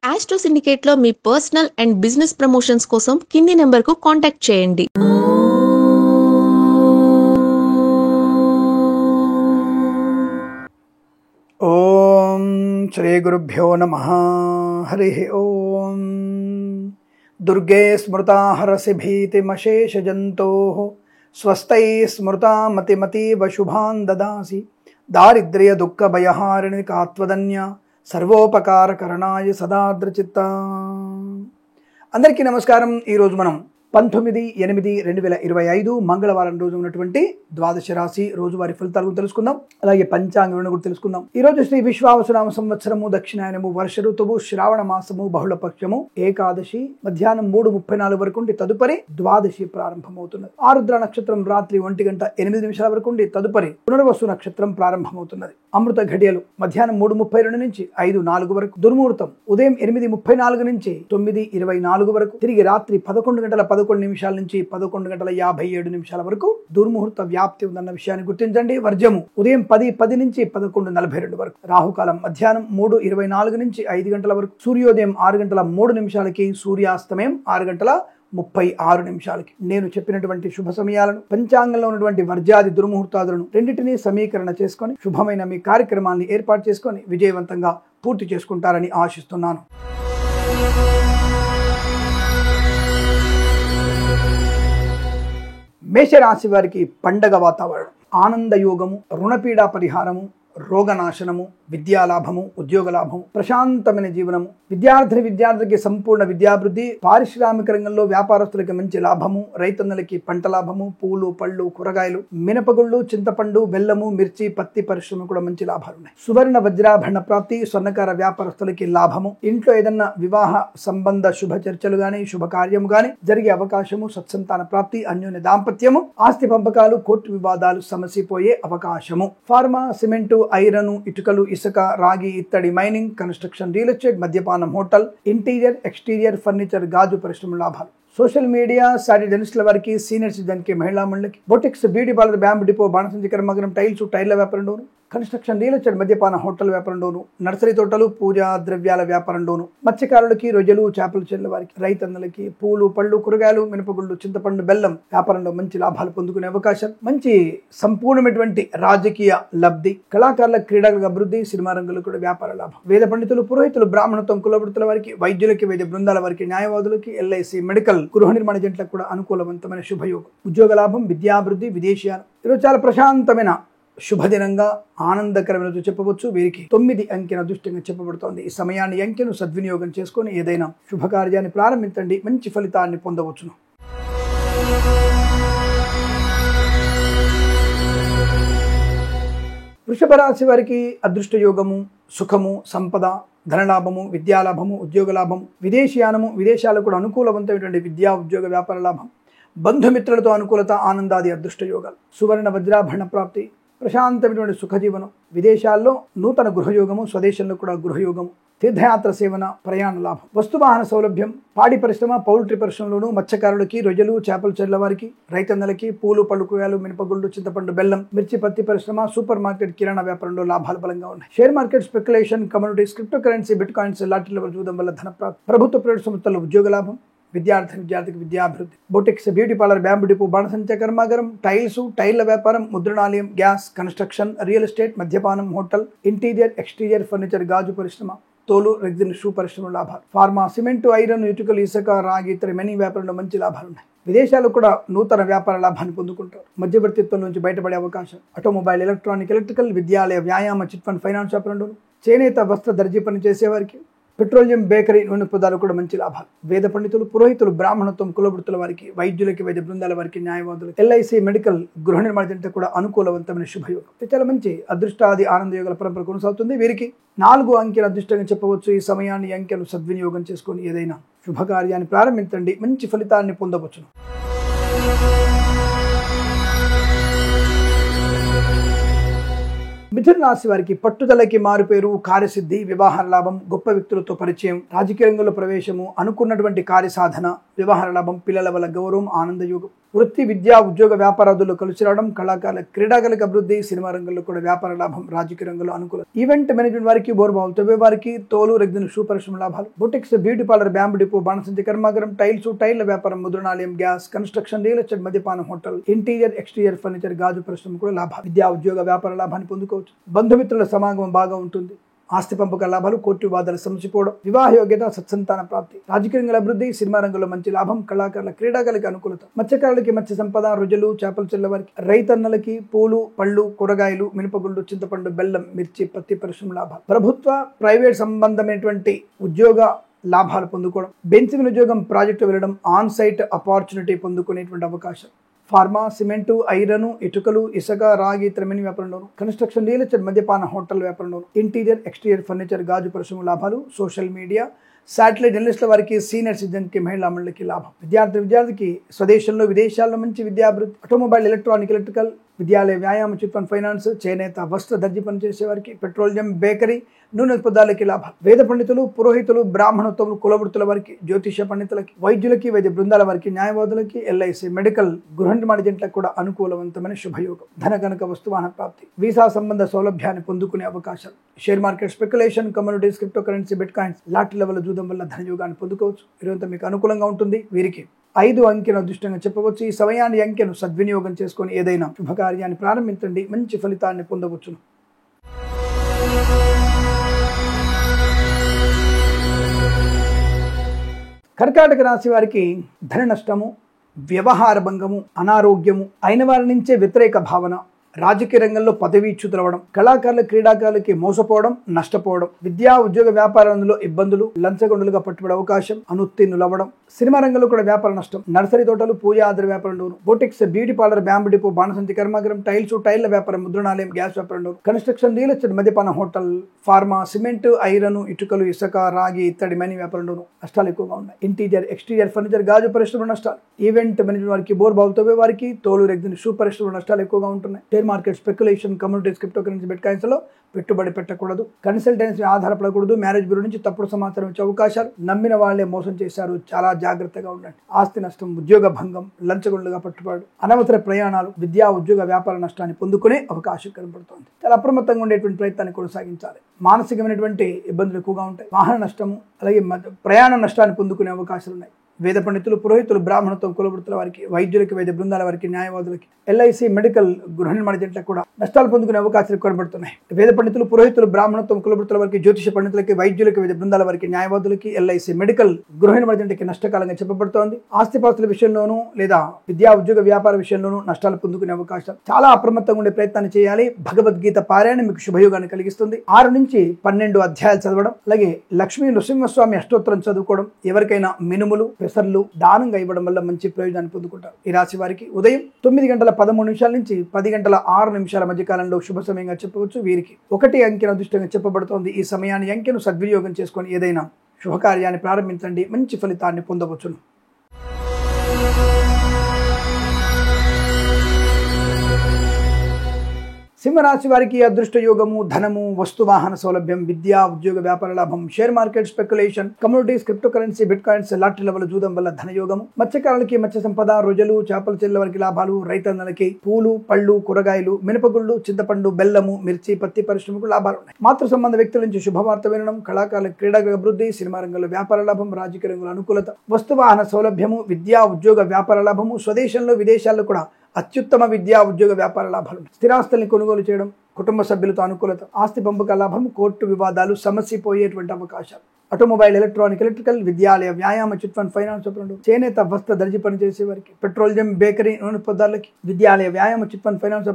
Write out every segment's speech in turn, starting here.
Astro సిండికేట్లో మీ personal and business promotions కోసం కింది నెంబర్కు కాంటాక్ట్ చేయండి. ఓం శ్రీ గురుభ్యో నమః. హరి ఓం. దుర్గే స్మృతా హరసి భీతిమశేషజంతోః స్వస్తై స్మృతా మతిమతీవ శుభాన్ దదాసి దారిద్ర్య దుఃఖ భయహారిణి కాత్వదన్య సర్వోపకారకరణాయ సదాద్రచిత్త. అందరికీ నమస్కారం. ఈరోజు మనం 19/8/2025 మంగళవారం రోజు ఉన్నటువంటి ద్వాదశ రాశి రోజువారి ఫలితాల గురించి తెలుసుకుందాం. అలాగే పంచాంగ వివరణ గురించి తెలుసుకుందాం. ఈ రోజు శ్రీ విశ్వావసునామ సంవత్సరము, దక్షిణాయనము, వర్ష ఋతువు, శ్రావణ మాసము, బహుళ పక్షము, ఏకాదశి మధ్యాహ్నం 3:34 వరకు ఉండి తదుపరి ద్వాదశి ప్రారంభమవుతున్నది. ఆరుద్ర నక్షత్రం రాత్రి 1:08 వరకు ఉండి తదుపరి పునర్వసు నక్షత్రం ప్రారంభమవుతున్నది. అమృత ఘడియలు మధ్యాహ్నం 3:32 నుంచి 5:04 వరకు, దుర్ముహూర్తం ఉదయం 8:34 నుంచి 9:24 వరకు, తిరిగి రాత్రి 11:11 నుంచి 11:57 వరకు దుర్ముహూర్త వ్యాప్తి ఉందన్న విషయాన్ని గుర్తించండి. వర్జము ఉదయం 10:10 నుంచి 11:42 వరకు, రాహుకాలం మధ్యాహ్నం 3:24 నుంచి 5 గంటల వరకు, సూర్యోదయం 6:03 సూర్యాస్తమయం 6:36 నేను చెప్పినటువంటి శుభ సమయాలను, పంచాంగంలో ఉన్నటువంటి వర్జాది దుర్ముహూర్తాదులను రెండింటినీ సమీకరణ చేసుకొని శుభమైన మీ కార్యక్రమాన్ని ఏర్పాటు చేసుకొని విజయవంతంగా పూర్తి చేసుకుంటారని ఆశిస్తున్నాను. మేషరాశి వారికి పండగ వాతావరణం, ఆనంద యోగము, రుణపీడా పరిహారము, రోగనాశనము, విద్యాలాభము, ఉద్యోగ లాభము, ప్రశాంతమైన జీవనము, విద్యార్థికి సంపూర్ణ విద్యాభివృద్ధి, పారిశ్రామిక రంగంలో వ్యాపారస్తులకి మంచి లాభము, రైతన్నలకి పంట లాభము, పూలు పళ్ళు కూరగాయలు, మినపగుళ్ళు, చింతపండు, బెల్లము, మిర్చి, పత్తి పరిశ్రమ కూడా మంచి లాభాలు ఉన్నాయి. సువర్ణ వజ్రాభరణ ప్రాప్తి, స్వర్ణకార వ్యాపారస్తులకి లాభము, ఇంట్లో ఏదన్నా వివాహ సంబంధ శుభ చర్చలు గాని శుభకార్యము గాని జరిగే అవకాశము, సత్సంతాన ప్రాప్తి, అన్యోన్య దాంపత్యము, ఆస్తి పంపకాలు, కోర్టు వివాదాలు సమసిపోయే అవకాశము. ఫార్మా, సిమెంటు, ఐరన్, ఇటుకలు, ఇసుక, రాగి, ఇత్తడి, మైనింగ్, కన్స్ట్రక్షన్, రియల్ ఎస్టేట్, మద్యపానం, హోటల్, ఇంటీరియర్, ఎక్స్టీరియర్, ఫర్నిచర్, గాజు పరిశ్రమ లాభాలు. సోషల్ మీడియా, సాటి జర్నలిస్టుల వారికి, సీనియర్ సిటిజన్ కి, మహిళా మండలికి, boutiques, beauty parlour, bamboo depot, బాణసంచి కర్మాగారం, టైల్స్, టైర్ల వ్యాపారం డోను, కన్స్ట్రక్షన్, రియల్ ఎస్టేట్, మద్యపాన, హోటల్ వ్యాపారం డోను, నర్సరీ తోటలు, పూజా ద్రవ్యాల వ్యాపారం డోను, మత్స్యకారులకి, రొయ్యలు, చేపల చెర్ల వారికి, రైతన్నలకి, పూలు పళ్ళు కూరగాయలు, మినపగుళ్ళు, చింతపండు, బెల్లం వ్యాపారంలో మంచి లాభాలు పొందుకునే అవకాశం, మంచి సంపూర్ణమైనటువంటి రాజకీయ లబ్ధి, కళాకారుల క్రీడల అభివృద్ధి, సినిమా రంగంలో కూడా వ్యాపార లాభం. వేద పండితులు, పురోహితులు, బ్రాహ్మణత్వం, కులవృత్తుల వారికి, వైద్యులకి, వైద్య బృందాల వారికి, న్యాయవాదులకి, ఎల్ఐసి, మెడికల్, గృహ నిర్మాణ జంటలకు కూడా అనుకూలవంతమైన శుభయోగం, ఉద్యోగ లాభం, విద్యాభివృద్ధి, విదేశీయాలు. ఈరోజు చాలా ప్రశాంతమైన శుభదినంగా, ఆనందకరమైన చెప్పవచ్చు. వీరికి 9 అంకెను అదృష్టంగా చెప్పబడుతోంది. ఈ సమయాన్ని, అంకెను సద్వినియోగం చేసుకొని ఏదైనా శుభకార్యాన్ని ప్రారంభించండి, మంచి ఫలితాన్ని పొందవచ్చును. వృషభ రాశి వారికి అదృష్ట యోగము, సుఖము, సంపద, ధనలాభము, విద్యాలాభము, ఉద్యోగ లాభము, విదేశీయానము, విదేశాలకు కూడా అనుకూలవంతమైనటువంటి విద్యా ఉద్యోగ వ్యాపార లాభం, బంధుమిత్రులతో అనుకూలత, ఆనందాది అదృష్ట యోగాలు, సువర్ణ వజ్రాభరణ ప్రాప్తి, ప్రశాంతమైనటువంటి సుఖజీవనం, విదేశాల్లో నూతన గృహయోగము, స్వదేశంలో కూడా గృహయోగము, తీర్థయాత్ర సేవన, ప్రయాణ లాభం, వస్తువాహన సౌలభ్యం, పాడి పరిశ్రమ, పౌల్ట్రీ పరిశ్రమలోను, మత్స్యకారులకి, రొయ్యలు, చేపల చెర్ల వారికి, రైతన్నలకి, పూలు పళ్ళు కూరగాయలు, మినపగుళ్ళు, చింతపండు, బెల్లం, మిర్చి, పత్తి పరిశ్రమ, సూపర్ మార్కెట్, కిరాణా వ్యాపారంలో లాభాలు బలంగా ఉన్నాయి. Share market, speculation, commodities, cryptocurrency, bitcoins, లాటరీల చూడడం వల్ల ధన ప్రాప్తి, ప్రభుత్వ ప్రైవేట్ సంస్థల్లో ఉద్యోగ లాభం, విద్యార్థికి విద్యాభివృద్ధి, boutiques, beauty parlour, bamboo depot, బాణసంచ కర్మాగారం, టైల్స్, టైర్ల వ్యాపారం, ముద్రణాలయం, గ్యాస్, కన్స్ట్రక్షన్, రియల్ ఎస్టేట్, మద్యపానం, హోటల్, ఇంటీరియర్, ఎక్స్టీరియర్, ఫర్నిచర్, గాజు పరిశ్రమ, తోలు, రెగ్జిన్, షూ పరిశ్రమ లాభాలు, ఫార్మా, సిమెంటు, ఐరన్, ఇటుకలు, ఇసుక, రాగి, ఇతర మైనింగ్ వ్యాపారంలో మంచి లాభాలు ఉన్నాయి. విదేశాలు కూడా నూతన వ్యాపార లాభాన్ని పొందుకుంటారు. మధ్యవర్తిత్వం నుంచి బయటపడే అవకాశం, ఆటోమొబైల్, ఎలక్ట్రానిక్, ఎలక్ట్రికల్, విద్యాలయ, వ్యాయామ, చిట్ ఫండ్, ఫైనాన్స్ వ్యాపారంలో, చేనేత, వస్త్ర, దర్జీ పని చేసేవారికి, పెట్రోలియం, బేకరీ, నూనె పదాలు కూడా మంచి లాభాలు. వేద పండితులు, పురోహితులు, బ్రాహ్మణత్వం, కులవృత్తుల వారికి, వైద్యులకి, వైద్య బృందాల వారికి, న్యాయవాదులు, ఎల్ఐసి, మెడికల్, గృహ నిర్మాణ జంట కూడా అనుకూలవంతమైన శుభయోగం. చాలా మంచి అదృష్టాది ఆనంద యోగాల పరంపర కొనసాగుతుంది. వీరికి 4 అంకెలు అదృష్టంగా చెప్పవచ్చు. ఈ సమయాన్ని, అంకెను సద్వినియోగం చేసుకొని ఏదైనా శుభకార్యాన్ని ప్రారంభించండి, మంచి ఫలితాన్ని పొందవచ్చును. మిథున రాశి వారికి పట్టుదలకి మారుపేరు, కార్యసిద్ధి, వ్యవహార లాభం, గొప్ప వ్యక్తులతో పరిచయం, రాజకీయ రంగంలో ప్రవేశము, అనుకున్నటువంటి కార్యసాధన, వ్యవహార లాభం, పిల్లల వల్ల గౌరవం, ఆనందయోగం. వృత్తి, విద్య, ఉద్యోగ, వ్యాపారాదుల్లో కలిసి రావడం, కళాకారుల క్రీడాకారులకు అభివృద్ధి, సినిమా రంగంలో కూడా వ్యాపార లాభం, రాజకీయ రంగంలో అనుకూలం. ఈవెంట్ మేనేజ్మెంట్ వారికి బోర్బావులు తవ్వే వారికి తోలు, రెగ్జిన్, షూ పరిశ్రమ లాభాలు. Boutiques, beauty parlour, bamboo depot, బాణసంచి కర్మాగారం, టైల్స్, టైర్ల వ్యాపారం, ముద్రణాలయం, గ్యాస్, కన్స్ట్రక్షన్, రియల్ ఎస్టేట్, మద్యపానం, హోటల్, ఇంటీరియర్, ఎక్స్టీరియర్ ఫర్నిచర్, గాజు పరిశ్రమ కూడా లాభాలు. విద్యా, ఉద్యోగ, వ్యాపార లాభాన్ని పొందుకోవచ్చు. బంధుమిత్రుల సమాగమం బాగా ఉంటుంది. ఆస్తి పంపక లాభాలు, కోర్టు వివాదాలు సమసిపోవడం, వివాహ యోగ్యత, సత్సంతాన ప్రాప్తి, రాజకీయ రంగంలో అభివృద్ధి, సినిమా రంగంలో మంచి లాభం, కళాకారుల క్రీడాకారులకి అనుకూలత, మత్స్యకారులకి మత్స్య సంపద, రుజులు, చేపల చెల్ల వారికి, రైతన్నలకి పూలు, పళ్ళు, కూరగాయలు, మినపగుళ్ళు, చింతపండు, బెల్లం, మిర్చి, పత్తి పరిశ్రమ లాభాలు. ప్రభుత్వ, ప్రైవేట్ సంబంధమైనటువంటి ఉద్యోగ లాభాలు పొందుకోవడం, బెంచింగ్ ఉద్యోగం, ప్రాజెక్టు వెళ్ళడం, ఆన్ సైట్ ఆపర్చునిటీ పొందుకునేటువంటి అవకాశం. ఫార్మా, సిమెంటు, ఐరన్, ఇటుకలు, ఇసుక, రాగి, త్రమిని వ్యాపారంలోను, కన్స్ట్రక్షన్, రియల్ ఎస్టేట్, మద్యపాన, హోటల్ వ్యాపారంలోను, ఇంటీరియర్, ఎక్స్టీరియర్ ఫర్నిచర్, గాజు పరిశ్రమ లాభాలు. సోషల్ మీడియా, శాటిలైట్ జర్నలిస్టుల వారికి, సీనియర్ సిటిజన్కి, మహిళా మండలికి లాభం. విద్యార్థికి స్వదేశంలో విదేశాల్లో మంచి విద్యాభివృద్ధి. ఆటోమొబైల్, ఎలక్ట్రానిక్, ఎలక్ట్రికల్, విద్యాలయ, వ్యాయామ, చిట్ ఫండ్, ఫైనాన్స్, చేనేత, వస్త్ర, దర్జీ పనిచేసే వారికి, పెట్రోలియం, బేకరీ, నూనె పదార్థాలకి లాభాలు. వేద పండితులు, పురోహితులు, బ్రాహ్మణోత్తములు, కులవృత్తుల వారికి, జ్యోతిష పండితులకి, వైద్యులకి, వైద్య బృందాల వారికి, న్యాయవాదులకి, ఎల్ఐసి, మెడికల్, గృహ నిర్మాణ ఏజెంట్లకు కూడా అనుకూలవంతమైన శుభయోగం. ధన కనుక వస్తువాహన ప్రాప్తి, వీసా సంబంధ సౌలభ్యాన్ని పొందుకునే అవకాశాలు. Share market, speculation, communities, cryptocurrency, bitcoins, లాటరీల వల్ల జూదం వల్ల ధనయోగాన్ని పొందుకోవచ్చు. ఇదంతా మీకు అనుకూలంగా ఉంటుంది. వీరికి 5 అంకెను అదృష్టంగా చెప్పవచ్చు. ఈ సమయాన్ని అంకెను సద్వినియోగం చేసుకొని ఏదైనా శుభకార్యాన్ని ప్రారంభించండి, మంచి ఫలితాన్ని పొందవచ్చును. కర్కాటక రాశి వారికి ధన నష్టము, వ్యవహార భంగము, అనారోగ్యము, అయిన వారి నుంచే వ్యతిరేక భావన, రాజకీయ రంగంలో పదవీచ్యుతులు అవ్వడం, కళాకారుల క్రీడాకారులకి మోసపోవడం, నష్టపోవడం, విద్యా, ఉద్యోగ, వ్యాపారంలో ఇబ్బందులు, లంచగొండులుగా పట్టుబడే అవకాశం, అనుత్తీర్ణులవ్వడం, సినిమా రంగంలో కూడా వ్యాపార నష్టం, నర్సరీ తోటలు, పూజా ఆధార వ్యాపారంలోను, boutiques, beauty parlour, bamboo depot, బాణసంచి కర్మాగారం, టైల్స్, టైర్ల వ్యాపారం, ముద్రణాలయం, గ్యాస్ వ్యాపారంలోను, కన్స్ట్రక్షన్, రియల్ ఎస్టేట్, మద్యపాన, హోటల్, ఫార్మా, సిమెంట్, ఐరన్, ఇటుకలు, ఇసుక, రాగి, ఇత్తడి, మనీ వ్యాపారంలోను నష్టాలు ఎక్కువగా ఉన్నాయి. ఇంటీరియర్, ఎక్స్టీరియర్ ఫర్నిచర్, గాజు పరిశ్రమ నష్టాలు. ఈవెంట్ మేనేజ్మెంట్ వారికి, బోర్బావులు తవ్వే వారికి, తోలు, రెగ్జిన్, షూ పరిశ్రమ నష్టాలు ఎక్కువగా ఉంటున్నాయి. Share market, speculation, communities, cryptocurrency, bit coins లో పెట్టుబడి పెట్టకూడదు. కన్సల్టెన్సీ ఆధారపడకూడదు. మ్యారేజ్ బ్యూరో నుంచి తప్పుడు సమాచారం ఇచ్చే అవకాశాలు. నమ్మిన వాళ్లే మోసం చేశారు, చాలా జాగ్రత్తగా ఉండండి. ఆస్తి నష్టం, ఉద్యోగ భంగం, లంచగొండలుగా పట్టుబడు, అనవసర ప్రయాణాలు, విద్యా, ఉద్యోగ, వ్యాపార నష్టాన్ని పొందుకునే అవకాశం కనబడుతోంది. చాలా అప్రమత్తంగా ఉండేటువంటి ప్రయత్నాన్ని కొనసాగించాలి. మానసికమైనటువంటి ఇబ్బందులు ఎక్కువగా ఉంటాయి. వాహన నష్టము, అలాగే ప్రయాణ నష్టాన్ని పొందుకునే అవకాశాలు ఉన్నాయి. వేద పండితులు, పురోహితులు, బ్రాహ్మణత్వం, కులవృత్తుల వారికి, వైద్యులకి, వైద్య బృందాల వారికి, న్యాయవాదులకి, ఎల్ఐసి, మెడికల్, గృహ నిర్మాణ ఏజెంట్లకు కూడా నష్టాలు పొందుకునే అవకాశాలు కనబడుతున్నాయి. వేద పండితులు, పురోహితులు, బ్రాహ్మణత్వం, కులవృత్తుల వారికి, జ్యోతిష పండితులకి, వైద్యులకి, వైద్య బృందాల వారికి, న్యాయవాదులకి, ఎల్ఐసి, మెడికల్, గృహ నిర్మాణ ఏజెంట్కి నష్టకాలంగా చెప్పబడుతోంది. ఆస్తిపాస్తుల విషయంలోనూ లేదా విద్యా, ఉద్యోగ, వ్యాపార విషయంలోనూ నష్టాలు పొందుకునే అవకాశం. చాలా అప్రమత్తంగా ఉండే ప్రయత్నాన్ని చేయాలి. భగవద్గీత పారాయణ మీకు శుభయోగాన్ని కలిగిస్తుంది. 6 నుంచి 12 అధ్యాయాలు చదవడం, అలాగే లక్ష్మీ నృసింహస్వామి అష్టోత్తరం చదువుకోవడం, ఎవరికైనా మినుములు, పెసర్లు దానంగా ఇవ్వడం వల్ల మంచి ప్రయోజనాన్ని పొందుకుంటారు. ఈ రాశి వారికి ఉదయం 9:13 నుంచి 10:06 మధ్య కాలంలో శుభ సమయంగా చెప్పవచ్చు. వీరికి 1 అంకెను అదృష్టంగా చెప్పబడుతోంది. ఈ సమయాన్ని అంకెను సద్వినియోగం చేసుకొని ఏదైనా శుభకార్యాన్ని ప్రారంభించండి, మంచి ఫలితాన్ని పొందవచ్చును. సింహరాశి వారికి అదృష్ట యోగము, ధనము, వస్తువాహన సౌలభ్యం, విద్యా, ఉద్యోగ, వ్యాపార లాభం, share market, speculation, communities, cryptocurrency, bitcoins, లాటరీల వల్ల జూదం వల్ల ధనయోగము, మత్స్యకారులకి మత్స్య సంపద, రుజులు, చేపల చెల్ల వారికి లాభాలు, రైతన్నలకి పూలు, పళ్ళు, కూరగాయలు, మినపగుళ్ళు, చింతపండు, బెల్లము, మిర్చి, పత్తి పరిశ్రమకు లాభాలు ఉన్నాయి. మాతృ సంబంధ వ్యక్తుల నుంచి శుభవార్త వినడం, కళాకారుల క్రీడా అభివృద్ధి, సినిమా రంగంలో వ్యాపార లాభం, రాజకీయ రంగంలో అనుకూలత, వస్తువాహన సౌలభ్యము, విద్యా, ఉద్యోగ, వ్యాపార లాభము, స్వదేశంలో విదేశాల్లో కూడా అత్యుత్తమ విద్యా, ఉద్యోగ, వ్యాపార లాభాలు. స్థిరాస్తుల్ని కొనుగోలు చేయడం, కుటుంబ సభ్యులతో అనుకూలత, ఆస్తి పంపక లాభం, కోర్టు వివాదాలు సమసిపోయేటువంటి అవకాశాలు. ఆటోమొబైల్, ఎలక్ట్రానిక్, ఎలక్ట్రికల్, విద్యాలయ, వ్యాయామ, చిట్ ఫండ్, ఫైనాన్స్, చేనేత, వస్త్ర, దర్జీ పనిచేసే వారికి, పెట్రోలియం, బేకరీ, నూనె పదార్థాలకి, విద్యాలయ, వ్యాయామ, చిట్ ఫండ్, ఫైనాన్స్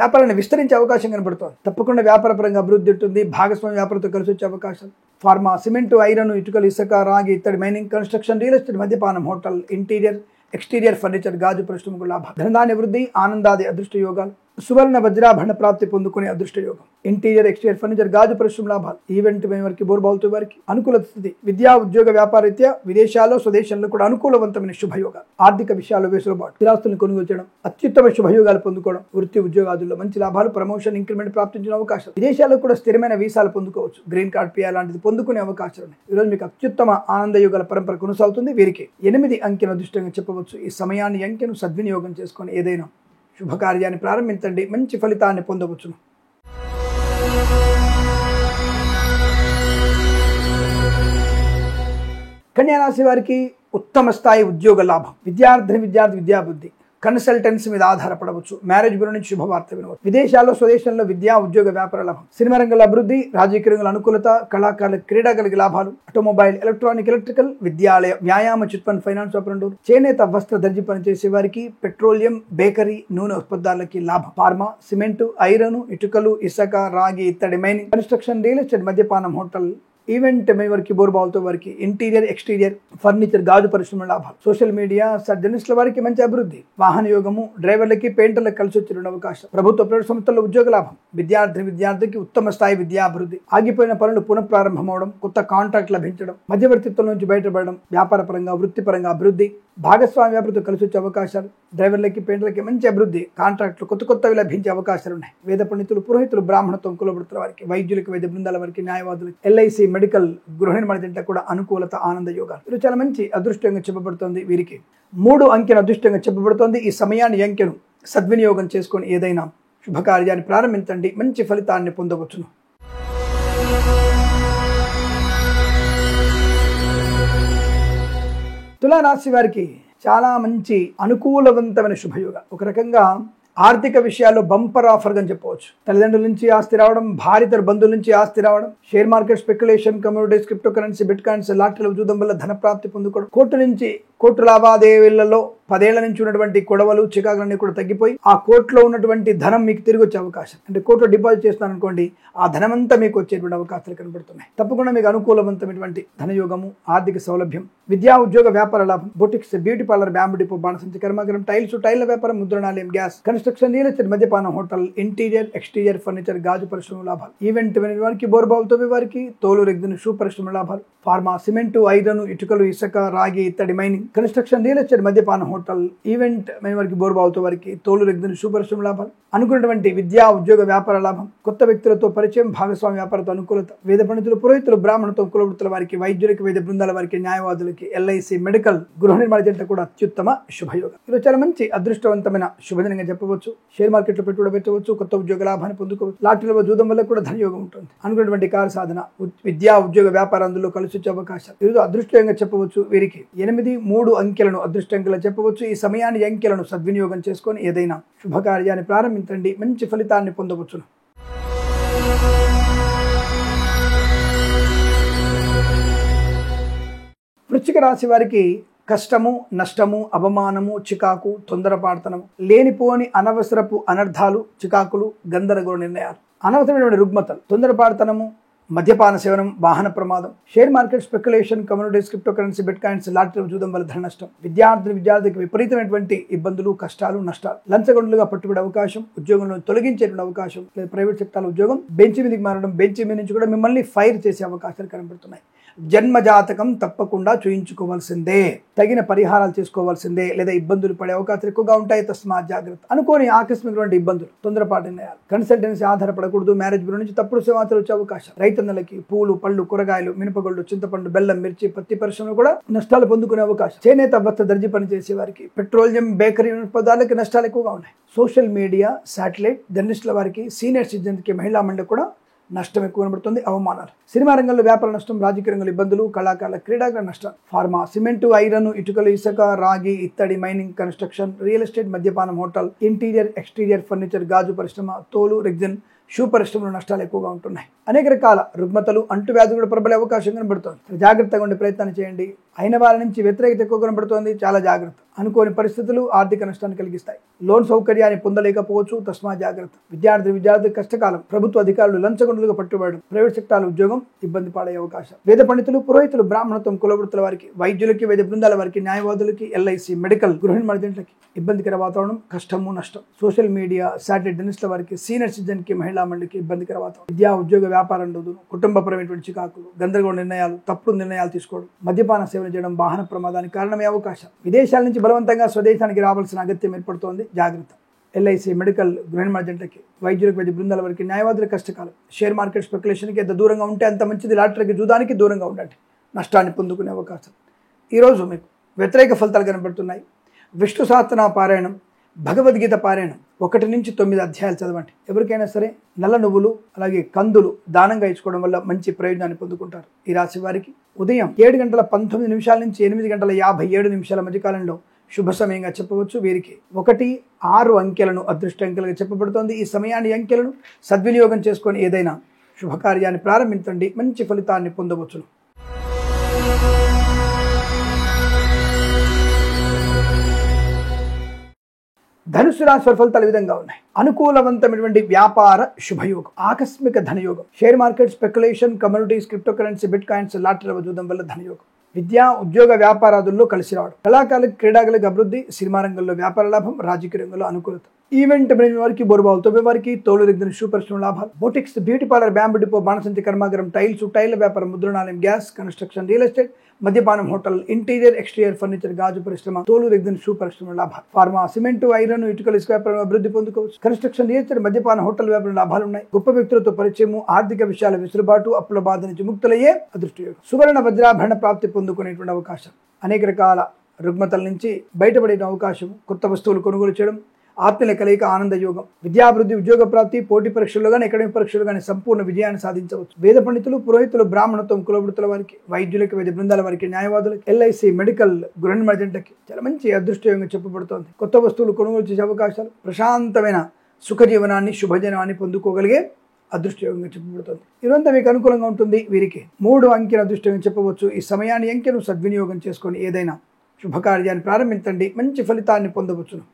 వ్యాపారాన్ని విస్తరించే అవకాశం కనబడుతోంది. తప్పకుండా వ్యాపార పరంగా అభివృద్ధి ఉంటుంది. భాగస్వామ్య వ్యాపారంతో కలిసి వచ్చే అవకాశాలు. ఫార్మా, సిమెంటు, ఐరన్, ఇటుకలు, ఇసుక, రాగి, ఇత్తడి, మైనింగ్, కన్స్ట్రక్షన్, రియల్ ఎస్టేట్, మద్యపానం, హోటల్, ఇంటీరియర్, ఎక్స్టీరియర్ ఫర్నిచర్, గాజు పరిశ్రమకు లాభం. ధనధాన్య వృద్ధి, ఆనందాది అదృష్ట యోగాలు. సువర్ణ వజ్రాభరణ ప్రాప్తి పొందుకునే అదృష్ట యోగం. ఇంటీరియర్ ఎక్స్టీరియర్ ఫర్నిచర్ గాజు పరిశ్రమ లాభాలు. ఈవెంట్ వారికి బోర్బావుతో వారికి అనుకూల స్థితి. విద్యా ఉద్యోగ వ్యాపారరీత్యా విదేశాల్లో స్వదేశంలో కూడా అనుకూలవంతమైన శుభయోగాలు. ఆర్థిక విషయాల్లో వెసులుబాటు. స్థిరాస్తులను కొనుగోలు చేయడం, అత్యుత్తమ శుభయోగాలు పొందుకోవడం. వృత్తి ఉద్యోగాదుల్లో మంచి లాభాలు, ప్రమోషన్, ఇంక్రిమెంట్ ప్రాప్తించిన అవకాశం. విదేశాల్లో కూడా స్థిరమైన వీసాలు పొందుకోవచ్చు. గ్రీన్ కార్డ్, పిఆర్ లాంటిది పొందుకునే అవకాశాలు ఉన్నాయి. ఈరోజు మీకు అత్యుత్తమ ఆనంద యోగాల పరంపర కొనసాగుతుంది. వీరికి 8 అంకెను అదృష్టంగా చెప్పవచ్చు. ఈ సమయాన్ని అంకెను సద్వినియోగం చేసుకొని ఏదైనా శుభకార్యాన్ని ప్రారంభించండి, మంచి ఫలితాన్ని పొందవచ్చును. కన్యా రాశి వారికి ఉత్తమ స్థాయి ఉద్యోగ లాభం. విద్యార్థి విద్యాబుద్ధి కన్సల్టెన్సీ మీద ఆధారపడవచ్చు. మ్యారేజ్ బ్యూరో నుంచి శుభవార్త వినవచ్చు. విదేశాల్లో స్వదేశంలో విద్యా ఉద్యోగ వ్యాపార లాభం. సినిమా రంగంలో అభివృద్ధి, రాజకీయ రంగంలో అనుకూలత, కళాకారుల క్రీడాకారులకి లాభాలు. ఆటోమొబైల్, ఎలక్ట్రానిక్, ఎలక్ట్రికల్, విద్యాలయ, వ్యాయామ, చిట్ ఫండ్, ఫైనాన్స్ ఆపరేటర్, చేనేత, వస్త్ర దర్జీ పనిచేసే వారికి, పెట్రోలియం, బేకరీ, నూనె ఉత్పత్తులకి లాభం. ఫార్మా, సిమెంటు, ఐరన్, ఇటుకలు, ఇసుక, రాగి, ఇత్తడి, మైనింగ్, కన్స్ట్రక్షన్, రియల్ ఎస్టేట్, మద్యపానం, హోటల్, ఈవెంట్ వారికి బోర్బావులతో వారికి, ఇంటీరియర్ ఎక్స్టీరియర్ ఫర్నిచర్ గాజు పరిశ్రమ లాభాలు. సోషల్ మీడియా, జర్నలిస్టుల వారికి మంచి అభివృద్ధి. వాహన యోగము, డ్రైవర్లకి, పెయింటర్లకు కలిసి వచ్చిన అవకాశం. ప్రభుత్వ ప్రైవేట్ సంస్థల్లో ఉద్యోగ లాభం. విద్యార్థికి ఉత్తమ స్థాయి విద్యాభివృద్ధి. ఆగిపోయిన పనులు పునఃప్రారంభమవడం, కొత్త కాంట్రాక్ట్ లభించడం, మధ్యవర్తిత్వం నుంచి బయటపడడం, వ్యాపార పరంగా, వృత్తిపరంగా అభివృద్ధి, భాగస్వామ్య అభివృద్ధి కలిసి వచ్చే అవకాశాలు. డ్రైవర్లకి, పెయింటర్లకి మంచి అభివృద్ధి. కాంట్రాక్టులు కొత్తవి లభించే అవకాశాలు ఉన్నాయి. వేద పండితులు, పురోహితులు, బ్రాహ్మణత్వం కులబడుతున్న వారికి, వైద్యులకి, వైద్య బృందాల వారికి, న్యాయవాదులకి, ఎల్ఐసి, మెడికల్, గృహ నిర్మాణ జంట కూడా అనుకూలత, ఆనంద యోగాలు. ఇది చాలా మంచి అదృష్టంగా చెప్పబడుతోంది. వీరికి 3 అంకెను అదృష్టంగా చెప్పబడుతోంది. ఈ సమయాన్ని అంకెను సద్వినియోగం చేసుకొని ఏదైనా శుభకార్యాన్ని ప్రారంభించండి, మంచి ఫలితాన్ని పొందవచ్చును. తులారాశి వారికి చాలా మంచి అనుకూలవంతమైన శుభయోగ. ఒక రకంగా ఆర్థిక విషయాల్లో బంపర్ ఆఫర్ అని చెప్పవచ్చు. తల్లిదండ్రుల నుంచి ఆస్తి రావడం, భార్యతర బంధువుల నుంచి ఆస్తి రావడం, share market, speculation, commodities, cryptocurrency, bitcoins, లాటరీల చూడడం వల్ల ధన ప్రాప్తి పొందుకోవడం. కోర్టు లావాదేవీలలో 10 ఏళ్ల నుంచి ఉన్నటువంటి గొడవలు, చికాకులన్నీ కూడా తగ్గిపోయి ఆ కోర్టులో ఉన్నటువంటి ధనం మీకు తిరిగి వచ్చే అవకాశం. అంటే కోర్టులో డిపాజిట్ చేస్తున్నాను అనుకోండి, ఆ ధనమంతా మీకు వచ్చేటువంటి అవకాశాలు కనబడుతున్నాయి. తప్పకుండా మీకు అనుకూలవంతమైనటువంటి ధనయోగము, ఆర్థిక సౌలభ్యం, విద్యా ఉద్యోగ వ్యాపార లాభం, boutiques, beauty parlour, bamboo depot, బాణసంచి కర్మాగారం, టైల్ల వ్యాపారం, ముద్రణాలయం, గ్యాస్, కన్స్ట్రక్షన్, రియల్ ఎస్టేట్, మద్యపానం, హోటల్, ఇంటీరియర్ ఎక్స్టీరియర్ ఫర్నిచర్, గాజు పరిశ్రమ లాభాలు. ఈవెంట్ వారికి, బోర్బావులతో వారికి, తోలు రెగ్జిన్, షూ పరిశ్రమ లాభాలు. ఫార్మా, సిమెంటు, ఐరన్, ఇటుకలు, ఇసుక, రాగి, ఇత్తడి, మైనింగ్, కన్స్ట్రక్షన్, రియల్ ఎస్టేట్, మద్యపానం, హోటల్, ఈవెంట్ వారికి, బోర్బావులతో వారికి, తోలు రెగ్జిన్, షూ పరిశ్రమ లాభాలు. అనుకున్నటువంటి విద్యా ఉద్యోగ వ్యాపార లాభం. కొత్త వ్యక్తులతో పరిచయం, భాగస్వామ్య వ్యాపారతో అనుకూలత. వేద పండితులు, పురోహితులు, బ్రాహ్మణత్వం కులవృత్తుల వారికి, వైద్యులకి, వైద్య బృందాల వారికి, న్యాయవాదులకి, ఎల్ఐసి, మెడికల్, గృహ నిర్మాణ జంట కూడా అత్యుత్తమ శుభయోగం. ఇది చాలా మంచి అదృష్టవంతమైన శుభదినంగా చెప్పవచ్చు. షేర్ మార్కెట్ లో పెట్టుబడి పెట్టవచ్చు, కొత్త ఉద్యోగ లాభాన్ని పొందుకోవచ్చు. లాటరీలో చూడడం వల్ల కూడా ధనయోగం ఉంటుంది. అనుకున్నటువంటి కారు సాధన, విద్యా ఉద్యోగ వ్యాపారంలో కలిసి వచ్చే అవకాశాలు. ఇది అదృష్టంగా చెప్పవచ్చు. వీరికి 8, 3 అంకెలను అదృష్టంగా చెప్పవచ్చు. ఈ సమయాన్ని అంకెలను సద్వినియోగం చేసుకొని ఏదైనా శుభకార్యాన్ని ప్రారంభించండి, మంచి ఫలితాన్ని పొందవచ్చును. వృశ్చిక రాశి వారికి కష్టము, నష్టము, అవమానము, చికాకు, తొందరపాటుతనము, లేనిపోని అనవసరపు అనర్థాలు, చికాకులు, గందరగోళ నిర్ణయాలు, అనవసరమైన రుగ్మతలు, తొందరపాటుతనము, మద్యపాన సేవనం, వాహన ప్రమాదం, share market, speculation, commodities, cryptocurrency, bitcoins, లాటరీలు చూడడం వల్ల ధన నష్టం, విద్యార్థికి విపరీతమైనటువంటి ఇబ్బందులు, కష్టాలు, నష్టాలు, లంచగొండలుగా పట్టుబడే అవకాశం, ఉద్యోగంలో తొలగించేటువంటి అవకాశం, లేదా ప్రైవేట్ సెక్టార్ ఉద్యోగం బెంచ్ మీదకి మారడం, బెంచ్ మీద నుంచి కూడా మిమ్మల్ని ఫైర్ చేసే అవకాశాలు కనబడుతున్నాయి. జన్మజాతకం తప్పకుండా చూయించుకోవాల్సిందే, తగిన పరిహారాలు చేసుకోవాల్సిందే, లేదా ఇబ్బందులు పడే అవకాశాలు ఎక్కువగా ఉంటాయి. తస్మాత్ జాగ్రత్త. అనుకోని ఆకస్మికమైన ఇబ్బందులు, తొందరపాటు నిర్ణయాలు, కన్సల్టెన్సీ ఆధారపడకూడదు. మ్యారేజ్ బ్యూరో నుంచి తప్పుడు సమాచారం వచ్చే అవకాశం. రైతన్నలకి పూలు, పళ్ళు, కూరగాయలు, మినపగొళ్ళు, చింతపండు, బెల్లం, మిర్చి, పత్తి పరిశ్రమలు కూడా నష్టాలు పొందుకునే అవకాశం. చేనేత, వస్త్ర దర్జీ పనిచేసే వారికి, పెట్రోలియం, బేకరీ పదార్థాలకి నష్టాలు ఎక్కువగా ఉన్నాయి. సోషల్ మీడియా, శాటిలైట్, జర్నలిస్టుల వారికి, సీనియర్ సిటిజన్కి, మహిళా మండలి కూడా నష్టం ఎక్కువ కనబడుతుంది. అవమానాలు. సినిమా రంగంలో వ్యాపార నష్టం, రాజకీయ రంగంలో ఇబ్బందులు, కళాకారుల క్రీడాకారుల నష్టం. ఫార్మా, సిమెంటు, ఐరన్, ఇటుకలు, ఇసుక, రాగి, ఇత్తడి, మైనింగ్, కన్స్ట్రక్షన్, రియల్ ఎస్టేట్, మద్యపానం, హోటల్, ఇంటీరియర్ ఎక్స్టీరియర్ ఫర్నిచర్, గాజు పరిశ్రమ, తోలు రెగ్జిన్, షూ పరిశ్రమలో నష్టాలు ఎక్కువగా ఉంటున్నాయి. అనేక రకాల రుగ్మతలు, అంటువ్యాధులు కూడా ప్రబలే అవకాశం కనబడుతోంది. జాగ్రత్తగా ఉండే ప్రయత్నం చేయండి. అయిన వారి నుంచి వ్యతిరేకత ఎక్కువ కనబడుతోంది. చాలా జాగ్రత్త. అనుకోని పరిస్థితులు ఆర్థిక నష్టాన్ని కలిగిస్తాయి. లోన్ సౌకర్యాన్ని పొందలేకపోవచ్చు. తస్మా జాగ్రత్త. విద్యార్థి కష్టకాలం. ప్రభుత్వ అధికారులు లంచగొండలుగా పట్టుబడి ప్రైవేట్ సెక్టార్ల ఉద్యోగం ఇబ్బంది పడే అవకాశం. వేద పండితులు, పురోహితులు, బ్రాహ్మణత్వం, కులవృత్తుల వారికి, వైద్యులకి, వైద్య బృందాల వారికి, న్యాయవాదులకి, ఎల్ఐసి, మెడికల్, గృహిణి ఇబ్బందికర వాతావరణం, కష్టము, నష్టం. సోషల్ మీడియా, శాటిలైట్ డెనిస్ట్ల వారికి, సీనియర్ సిటిజన్ కి, మహిళా మండలికి ఇబ్బందికర వాతావరణం. విద్యా, ఉద్యోగ, వ్యాపారం రోజులు, కుటుంబపరమైనటువంటి చికాకులు, గందరగోళ నిర్ణయాలు, తప్పుడు నిర్ణయాలు తీసుకోవడం, మద్యపాన సేవన చేయడం వాహన ప్రమాదానికి కారణమయ్యే అవకాశం. విదేశాల నుంచి బలవంతంగా స్వదేశానికి రావాల్సిన అగత్యం ఏర్పడుతోంది. జాగ్రత్త. ఎల్ఐసి, మెడికల్, గృహిణి మర్జెంట్లకి, వైద్యులకు, వైద్య బృందాల వారికి, న్యాయవాదుల కష్టకాలం. షేర్ మార్కెట్ స్పెక్యులేషన్కి ఎంత దూరంగా ఉంటే అంత మంచిది. లాటరీకి, జూదానికి దూరంగా ఉండండి. నష్టాన్ని పొందుకునే అవకాశం. ఈరోజు మీకు వ్యతిరేక ఫలితాలు కనబడుతున్నాయి. విష్ణు సహస్రనామ పారాయణం, భగవద్గీత పారాయణం 1 నుంచి 9 అధ్యాయాలు చదవండి. ఎవరికైనా సరే నల్ల నువ్వులు అలాగే కందులు దానంగా ఇచ్చుకోవడం వల్ల మంచి ప్రయోజనాన్ని పొందుకుంటారు. ఈ రాశి వారికి ఉదయం 7:19 నుంచి 8:57 మధ్యకాలంలో శుభ సమయంగా చెప్పవచ్చు. వీరికి 1, 6 అంకెలను అదృష్ట అంకెలుగా చెప్పబడుతోంది. ఈ సమయాన్ని అంకెలను సద్వినియోగం చేసుకొని ఏదైనా శుభకార్యాన్ని ప్రారంభించండి. మంచి ఫలితాన్ని పొందవచ్చును. ధనుసు రాశి వారి ఫలితాలు ఈ విధంగా ఉన్నాయి. అనుకూలవంతమైనటువంటి వ్యాపార శుభయోగం, ఆకస్మిక ధనయోగం, share market, speculation, communities, cryptocurrency, bitcoins, lottery చూడడం వల్ల ధనయోగం. విద్యా, ఉద్యోగ, వ్యాపారాదుల్లో కలిసి రావడం, కళాకారులకు, క్రీడాకులకు అభివృద్ధి, సినిమా రంగంలో వ్యాపార లాభం, రాజకీయ రంగంలో అనుకూలత. ఈవెంట్ మేనేజ్మెంట్ వారికి, బోరుబావులు తవ్వే వారికి, తోలు రిగ్గిన షూ పరిశ్రమ లాభాలు. Boutiques, beauty parlour, bamboo depot, బాణసంచి కర్మాగారం, టైల్స్, టైల్ వ్యాపారం, ముద్రణాలయం, గ్యాస్, కన్స్ట్రక్షన్, రియల్ ఎస్టేట్, మద్యపానం, హోటల్, ఇంటీరియర్, ఎక్స్టీరియర్ ఫర్నిచర్, గాజు పరిశ్రమ, తోలు రిగ్గిన షూ పరిశ్రమ లాభాలు. ఫార్మా, సిమెంట్, ఐరన్, ఇటుకల, ఇసుక వ్యాపారం అభివృద్ధి పొందుకోవచ్చు. కన్స్ట్రక్షన్, రియల్ ఎస్టేట్, మద్యపాన, హోటల్ వ్యాపారం లాభాలు ఉన్నాయి. గొప్ప వ్యక్తులతో పరిచయము, ఆర్థిక విషయాల విసులుబాటు, అప్పుల బాధ నుంచి ముక్తులయ్యే అదృష్టయోగం. సువర్ణ వజ్రాభరణ ప్రాప్తి పొందుకునేటువంటి అవకాశం. అనేక రకాల రుగ్మతల నుంచి బయటపడే అవకాశం. కొత్త వస్తువులు కొనుగోలు చేయడం, ఆత్మీయ కలయిక, ఆనంద యోగం. విద్యాభివృద్ధి, ఉద్యోగ ప్రాప్తి, పోటీ పరీక్షల్లో కానీ, అకాడమిక్ పరీక్షలు కానీ సంపూర్ణ విజయాన్ని సాధించవచ్చు. వేద పండితులు, పురోహితులు, బ్రాహ్మణత్వం, కులవృత్తుల వారికి, వైద్యులకి, వైద్య బృందాల వారికి, న్యాయవాదులకి, ఎల్ఐసి, మెడికల్, గృహిణి మర్జెంట్లకి చాలా మంచి అదృష్టయోగంగా చెప్పబడుతోంది. కొత్త వస్తువులు కొనుగోలు చేసే అవకాశాలు, ప్రశాంతమైన సుఖజీవనాన్ని, శుభజనాన్ని పొందుకోగలిగే అదృష్టయోగంగా చెప్పబడుతుంది. ఇదంతా మీకు అనుకూలంగా ఉంటుంది. వీరికి 3 అంకెల అదృష్టంగా చెప్పవచ్చు. ఈ సమయాన్ని అంకెను సద్వినియోగం చేసుకొని ఏదైనా శుభకార్యాన్ని ప్రారంభించండి. మంచి ఫలితాన్ని పొందవచ్చును.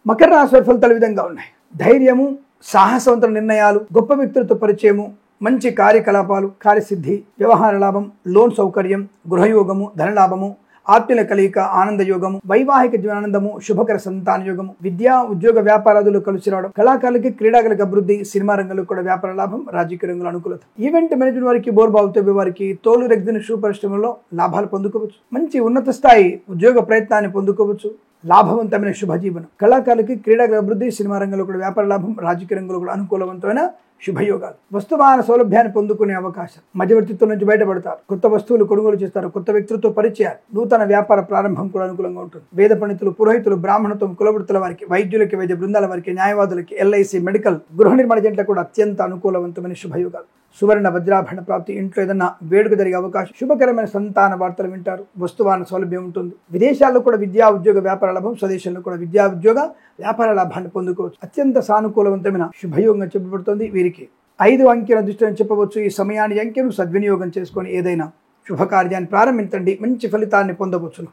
మకర రాశి వారి ఫలితాలు విధంగా ఉన్నాయి. ధైర్యము, సాహసవంతమైన నిర్ణయాలు, గొప్ప వ్యక్తులతో పరిచయము, మంచి కార్యకలాపాలు, కార్యసిద్ధి, వ్యవహార లాభం, లోన్ సౌకర్యం, గృహయోగము, ధనలాభము, ఆత్మీయ కలయిక, ఆనంద యోగము, వైవాహిక జీవనానందము, శుభకర సంతాన యోగము, విద్యా, ఉద్యోగ, వ్యాపారాదులు కలిసి రావడం, కళాకారులకి, క్రీడాకులకు అభివృద్ధి, సినిమా రంగంలో కూడా వ్యాపార లాభం, రాజకీయ రంగంలో అనుకూలత. ఈవెంట్ మేనేజ్మెంట్ వారికి, బోర్బావుతో వారికి, తోలు రెగ్జిన్ షూ పరిశ్రమలో లాభాలు పొందుకోవచ్చు. మంచి ఉన్నత స్థాయి ఉద్యోగ ప్రయత్నాన్ని పొందుకోవచ్చు. లాభవంతమైన శుభజీవనం. కళాకారులకి, క్రీడాకుల అభివృద్ధి, సినిమా రంగంలో కూడా వ్యాపార లాభం, రాజకీయ రంగంలో కూడా అనుకూలవంతమైన శుభయోగాలు. వస్తువాహన సౌలభ్యాన్ని పొందుకునే అవకాశం. మధ్యవర్తిత్వం నుంచి బయటపడతారు. కొత్త వస్తువులు కొనుగోలు చేస్తారు. కొత్త వ్యక్తులతో పరిచయాలు, నూతన వ్యాపార ప్రారంభం కూడా అనుకూలంగా ఉంటుంది. వేద పండితులు, పురోహితులు, బ్రాహ్మణత్వం, కులవృత్తుల వారికి, వైద్యులకి, వైద్య బృందాల వారికి, న్యాయవాదులకి, ఎల్ఐసి, మెడికల్, గృహ నిర్మాణ జంటలకు కూడా అత్యంత అనుకూలవంతమైన శుభయోగాలు. సువర్ణ వజ్రాభరణ ప్రాప్తి. ఇంట్లో ఏదన్నా వేడుక జరిగే అవకాశం. శుభకరమైన సంతాన వార్తలు వింటారు. వస్తువాహన సౌలభ్యం ఉంటుంది. విదేశాల్లో కూడా విద్యా, ఉద్యోగ, వ్యాపార లాభం, స్వదేశంలో కూడా విద్యా, ఉద్యోగ, వ్యాపార లాభాన్ని పొందుకోవచ్చు. అత్యంత సానుకూలవంతమైన శుభయోగంగా చెప్పబడుతుంది. వీరికి 5 అంకెల దృష్టిని చెప్పవచ్చు. ఈ సమయాన్ని అంకెను సద్వినియోగం చేసుకొని ఏదైనా శుభకార్యాన్ని ప్రారంభించండి. మంచి ఫలితాన్ని పొందవచ్చును.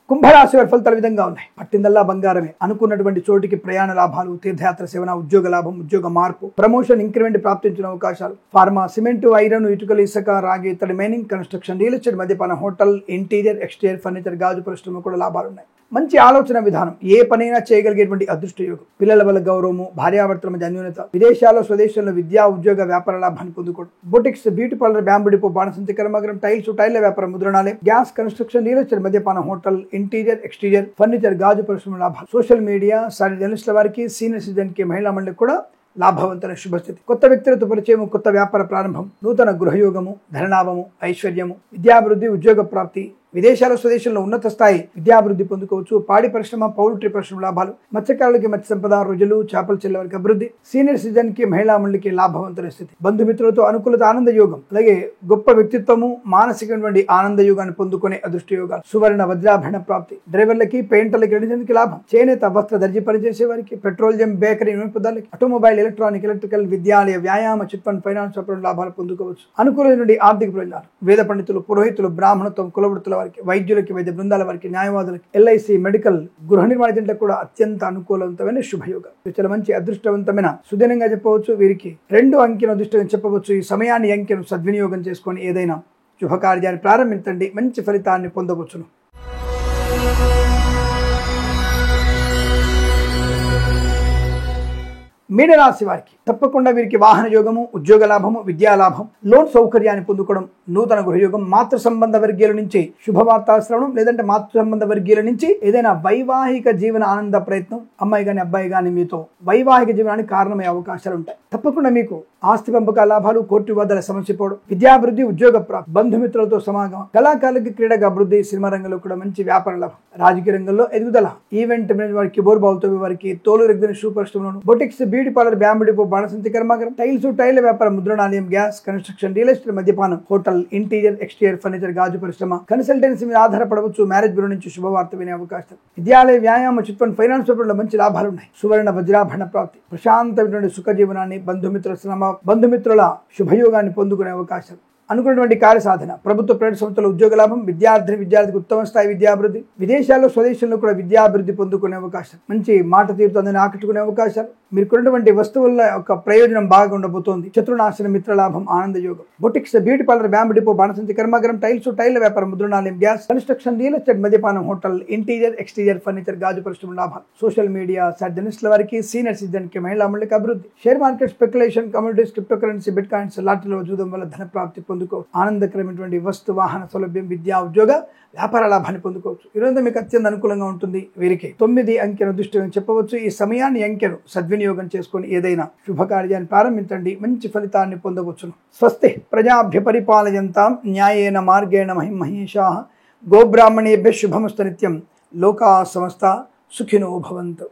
కుంభరాశి వారి ఫలితాలు విధంగా ఉన్నాయి. పట్టిందల్లా బంగారమే. అనుకున్నటువంటి చోటికి ప్రయాణ లాభాలు, తీర్థయాత్ర సేవన, ఉద్యోగ లాభం, ఉద్యోగ మార్పు, ప్రమోషన్, ఇంక్రిమెంట్ ప్రాప్తించిన అవకాశాలు. ఫార్మా, సిమెంట్, ఐరన్, ఇటుకలు, ఇసుక, రాగి, ఇత్తడి, మైనింగ్, కన్స్ట్రక్షన్, రియల్ ఎస్టేట్, మద్యపాన, హోటల్, ఇంటీరియర్, ఎక్స్టీరియర్ ఫర్నిచర్, గాజు పరిశ్రమ కూడా లాభాలు ఉన్నాయి. మంచి ఆలోచన విధానం. ఏ పనైనా చేయగలిగేటువంటి అదృష్ట యోగం. పిల్లల వల్ల గౌరవము, భార్యాభర్తల మధ్య అన్యోన్యత, విదేశాల్లో, స్వదేశంలో విద్యా, ఉద్యోగ, వ్యాపార లాభాన్ని పొందుకోవడం. Boutiques, beauty parlour, bamboo depot, బాణసంచి కర్మాగారం, టైల్స్, టైల్ వ్యాపారం, ముద్రణాలయం, గ్యాస్, కన్స్ట్రక్షన్, రియల్ ఎస్టేట్, మద్యపాన, హోటల్, ఇంటీరియర్, ఎక్స్టీరియర్ ఫర్నిచర్, గాజు పరిశ్రమ లాభాలు. సోషల్ మీడియా, శాటిలైట్ జర్నలిస్టుల వారికి, సీనియర్ సిటిజన్ కి, మహిళా మండలికి కూడా లాభవంతమైన శుభస్థితి. కొత్త వ్యక్తులతో పరిచయము, కొత్త వ్యాపార ప్రారంభం, నూతన గృహయోగము, ధనలాభము, ఐశ్వర్యము, విద్యాభివృద్ధి, ఉద్యోగ ప్రాప్తి, విదేశాల స్వదేశంలో ఉన్నత స్థాయి విద్యాభివృద్ధి పొందుకోవచ్చు. పాడి పరిశ్రమ, పౌల్ట్రీ పరిశ్రమ లాభాలు, మత్స్యకారులకి మత్స్య సంపద, రొయ్యలు, చేపల చెల్ల వారికి అభివృద్ధి, సీనియర్ సిటిజన్ కి, మహిళా మండలికి లాభవంతమైన స్థితి, బంధుమిత్రులతో అనుకూలత, ఆనంద యోగం, అలాగే గొప్ప వ్యక్తిత్వము, మానసికమైనటువంటి ఆనంద యోగాన్ని పొందుకునే అదృష్ట యోగాలు, సువర్ణ వజ్రాభరణ ప్రాప్తి, డ్రైవర్లకి, పెయింటర్లకి, రెడిజన్కి లాభం, చేనేత వస్త్ర దర్జీ పనిచేసే వారికి, పెట్రోలియం, బేకరీ పదార్థాలకి, ఆటోమొబైల్, ఎలక్ట్రానిక్, ఎలక్ట్రికల్, విద్యాలయ, వ్యాయామ, చిట్ ఫండ్, ఫైనాన్స్ లాభాలు పొందుకోవచ్చు. అనుకూలమైన ఆర్థిక ప్రయోజనాలు, వేద పండితులు, పురోహితులు, బ్రాహ్మణత్వం, కులవృత్తుల వారికి, వైద్యులకి, వైద్య బృందాల వారికి, న్యాయవాదులకి, ఎల్ఐసి, మెడికల్, గృహ నిర్మాణ జంటలకు కూడా అత్యంత అనుకూలవంతమైన శుభయోగం. చాలా మంచి అదృష్టవంతమైన సుదినంగా చెప్పవచ్చు. వీరికి 2 అంకెను అదృష్టంగా చెప్పవచ్చు. ఈ సమయాన్ని అంకెను సద్వినియోగం చేసుకొని ఏదైనా శుభకార్యాన్ని ప్రారంభించండి, మంచి ఫలితాన్ని పొందవచ్చును. మీనరాశి వారికి తప్పకుండా వీరికి వాహన యోగము, ఉద్యోగ లాభము, విద్యా లాభం, లోన్ సౌకర్యాన్ని పొందుకోవడం, నూతన గృహయోగం, మాతృ సంబంధ వర్గీయుల నుంచి శుభవార్తా శ్రవణం, లేదంటే మాతృ సంబంధ వర్గీయుల నుంచి ఏదైనా వైవాహిక జీవన ఆనంద ప్రయత్నం, అమ్మాయి గాని అబ్బాయి గాని మీతో వైవాహిక జీవనానికి కారణమయ్యే అవకాశాలు ఉంటాయి. తప్పకుండా మీకు ఆస్తి పంపక లాభాలు, కోర్టు వివాదాల సమస్య పోవడం, విద్యాభివృద్ధి, ఉద్యోగ ప్రాప్తి, బంధుమిత్రులతో సమాగమం, కళాకారులకి క్రీడగా అభివృద్ధి, సినిమా రంగంలో కూడా మంచి వ్యాపార లాభం, రాజకీయ రంగంలో ఎదుగుదల, ఈవెంట్ మేనేజ్ వారికి, బోర్ బావులతో వారికి, తోలు రెగ్గిన షూ పరిశ్రమలను, boutiques, beauty parlour, bamboo depot, బాణసంచి కర్మాగారం, టైల్స్, టైల్ వ్యాపారం, ముద్రణాలయం, గ్యాస్, కన్స్ట్రక్షన్, రియల్ ఎస్టేట్, మద్యపానం, హోటల్, ఇంటీరియర్, ఎక్స్టీరియర్ ఫర్నిచర్, గాజు పరిశ్రమ, కన్సల్టెన్సీ మీద ఆధారపడవచ్చు. మ్యారేజ్ బ్యూరో నుంచి శుభవార్త వినే అవకాశం, విద్యాలయ, వ్యాయామ, చిట్ ఫండ్, ఫైనాన్స్ పేపర్లో మంచి లాభాలు ఉన్నాయి. సువర్ణ వజ్రాభరణ ప్రాప్తి, ప్రశాంతమైనటువంటి సుఖ జీవనాన్ని, బంధుమిత్రుల శుభయోగాన్ని పొందుకునే అవకాశం, అనుకున్నటువంటి కార్య సాధన, ప్రభుత్వ ప్రైవేట్ సంస్థల ఉద్యోగ లాభం, విద్యార్థికి ఉత్తమ స్థాయి విద్యాభివృద్ధి, విదేశాల్లో స్వదేశంలో కూడా విద్యాభివృద్ధి పొందుకునే అవకాశం, మంచి మాట తీరుతో అందరిని ఆకట్టుకునే అవకాశాలు, మీరు కొన్నటువంటి వస్తువుల యొక్క ప్రయోజనం బాగా ఉండబోతోంది. శత్రునాశన, మిత్ర లాభం, ఆనంద యోగం, boutiques, beauty parlour, bamboo depot, బాణసంచి కర్మాగారం, టైల్స్, టైల్ వ్యాపారం, ముద్రణాలయం, గ్యాస్, కన్స్ట్రక్షన్, రియల్ ఎస్టేట్, మద్యపానం, హోటల్, ఇంటీరియర్, ఎక్స్టీరియర్ ఫర్నిచర్, గాజు పరిశ్రమ లాభాలు, సోషల్ మీడియా, జర్నలిస్టుల వారికి, సీనియర్ సిటిజన్ కి, మహిళా మండలికి అభివృద్ధి, share market, speculation, communities, cryptocurrency, bitcoins, లాటరీలో జూదం వల్ల ధన ప్రాప్తి పొందుకోవచ్చు. ఆనందకరమైనటువంటి వస్తు వాహన సౌలభ్యం, విద్యా, ఉద్యోగ, వ్యాపార లాభాన్ని పొందుకోవచ్చు. ఈరోజు మీకు అత్యంత అనుకూలంగా ఉంటుంది. వీరికి 9 అంకెను దృష్టిగా చెప్పవచ్చు. ఈ సమయాన్ని అంకెను సద్వినియోగం చేసుకొని ఏదైనా శుభకార్యాన్ని ప్రారంభించండి, మంచి ఫలితాన్ని పొందవచ్చును. స్వస్తి ప్రజాభ్య పరిపాలయంతాం న్యాయేన మార్గేణ మహిమహేషాః గోబ్రాహ్మణేభ్యః శుభమస్తు నిత్యం. లోకా సమస్తా సుఖినో భవంతు.